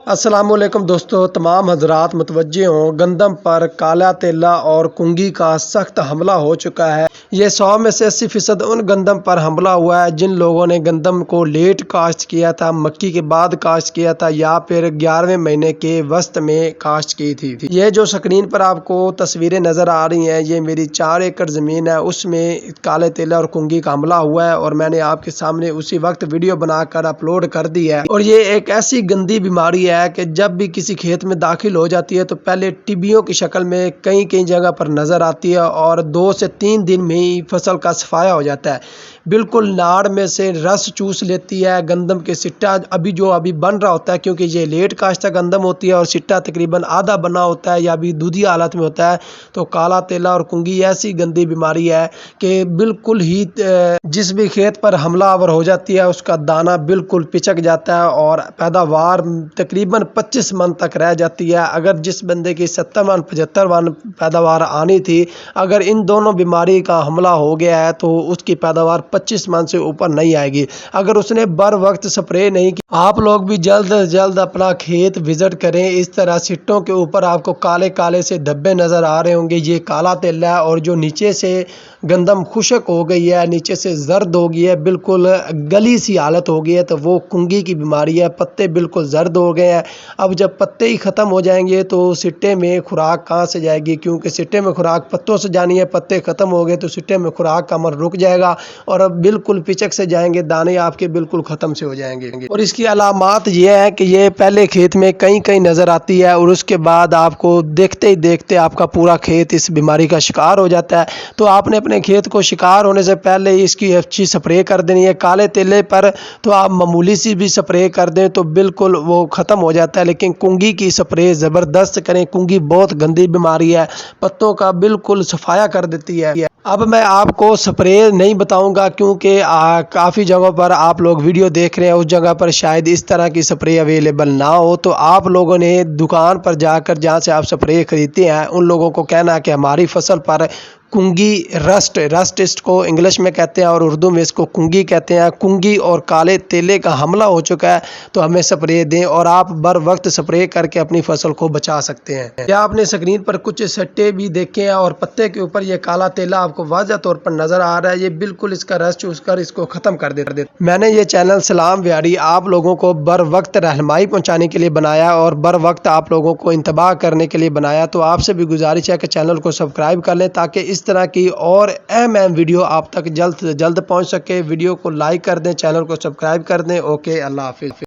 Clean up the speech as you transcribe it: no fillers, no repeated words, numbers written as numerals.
السلام علیکم دوستو، تمام حضرات متوجہ ہوں، گندم پر کالا تیلا اور کنگھی کا سخت حملہ ہو چکا ہے۔ یہ 100 میں سے 80% ان گندم پر حملہ ہوا ہے جن لوگوں نے گندم کو لیٹ کاشت کیا تھا، مکی کے بعد کاشت کیا تھا یا پھر 11ویں مہینے کے وسط میں کاشت کی تھی۔ یہ جو سکرین پر آپ کو تصویریں نظر آ رہی ہیں، یہ میری 4 ایکڑ زمین ہے، اس میں کالے تیلا اور کنگھی کا حملہ ہوا ہے اور میں نے آپ کے سامنے اسی وقت ویڈیو بنا کر اپلوڈ کر دی ہے۔ اور یہ ایک ایسی گندی بیماری ہے کہ جب بھی کسی کھیت میں داخل ہو جاتی ہے تو پہلے ٹڈیوں کی شکل میں کئی جگہ پر نظر آتی ہے اور 2 سے 3 دن میں ہی فصل کا صفایا ہو جاتا ہے۔ بالکل ناڑ میں سے رس چوس لیتی ہے۔ گندم کے سٹا ابھی بن رہا ہوتا ہے، کیونکہ یہ لیٹ کاشتہ گندم ہوتی ہے اور سٹا تقریباً آدھا بنا ہوتا ہے یا ابھی دودھی حالت میں ہوتا ہے۔ تو کالا تیلا اور کنگھی ایسی گندی بیماری ہے کہ بالکل ہی جس بھی کھیت پر حملہ آور ہو جاتی ہے اس کا دانہ بالکل پچک جاتا ہے اور پیداوار تقریباً 25 من تک رہ جاتی ہے۔ اگر جس بندے کی 70 من 75 من پیداوار آنی تھی، اگر ان دونوں بیماری کا حملہ ہو گیا ہے تو اس کی پیداوار 25 من سے اوپر نہیں آئے گی۔ اگر اس نے بر وقت سپرے نہیں کی، آپ لوگ بھی جلد از جلد اپنا کھیت وزٹ کریں۔ اس طرح سٹوں کے اوپر آپ کو کالے سے دھبے نظر آ رہے ہوں گے، یہ کالا تیلا ہے۔ اور جو نیچے سے گندم خشک ہو گئی ہے، نیچے سے زرد ہو گئی ہے، بالکل گلی سی حالت ہو گئی ہے، تو وہ کنگھی کی بیماری ہے۔ پتے بالکل زرد ہو گئے ہیں۔ اب جب پتے ہی ختم ہو جائیں گے تو سٹے میں خوراک کہاں سے جائے گی؟ کیونکہ سٹے میں خوراک پتوں سے جانی ہے، پتے ختم ہو گئے تو سٹے میں خوراک کا عمل رک جائے گا اور اب بالکل پچک سے جائیں گے، دانے آپ کے بالکل ختم سے ہو جائیں گے۔ اور اس کی علامات یہ ہیں کہ یہ پہلے کھیت میں کہیں نظر آتی ہے اور اس کے بعد آپ کو دیکھتے ہی دیکھتے آپ کا پورا کھیت اس بیماری کا شکار ہو جاتا ہے۔ تو آپ نے اپنے کھیت کو شکار ہونے سے پہلے اس کی اچھی سپرے کر دینی ہے۔ کالے تیلے پر تو آپ معمولی سی بھی سپرے کر دیں تو بالکل وہ ختم ہو جاتا ہے، لیکن کنگھی کی سپرے زبردست کریں۔ کنگھی بہت گندی بیماری ہے، پتوں کا بالکل صفایا کر دیتی ہے۔ اب میں آپ کو سپرے نہیں بتاؤں گا کیونکہ کافی جگہوں پر آپ لوگ ویڈیو دیکھ رہے ہیں، اس جگہ پر شاید اس طرح کی سپرے اویلیبل نہ ہو، تو آپ لوگوں نے دکان پر جا کر جہاں سے آپ سپرے خریدتے ہیں ان لوگوں کو کہنا ہے کہ ہماری فصل پر کنگھی رسٹ کو انگلش میں کہتے ہیں اور اردو میں اس کو کنگھی کہتے ہیں، کنگھی اور کالے تیلے کا حملہ ہو چکا ہے، تو ہمیں سپرے دیں اور آپ بر وقت سپرے کر کے اپنی فصل کو بچا سکتے ہیں۔ کیا آپ نے سکرین پر کچھ سٹے بھی دیکھے ہیں اور پتے کے اوپر یہ کالا تیلا آپ کو واضح طور پر نظر آ رہا ہے؟ یہ بالکل اس کا رس چوس کر اس کو ختم کر دیتا ہے۔ میں نے یہ چینل سلام ویاری آپ لوگوں کو بر وقت رہنمائی پہنچانے کے لیے بنایا اور بر وقت آپ لوگوں کو انتباہ کرنے کے لیے بنایا، تو آپ سے بھی گزارش ہے کہ چینل کو سبسکرائب کر لیں تاکہ اس طرح کی اور اہم ویڈیو آپ تک جلد سے جلد پہنچ سکے۔ ویڈیو کو لائک کر دیں، چینل کو سبسکرائب کر دیں۔ اوکے، اللہ حافظ۔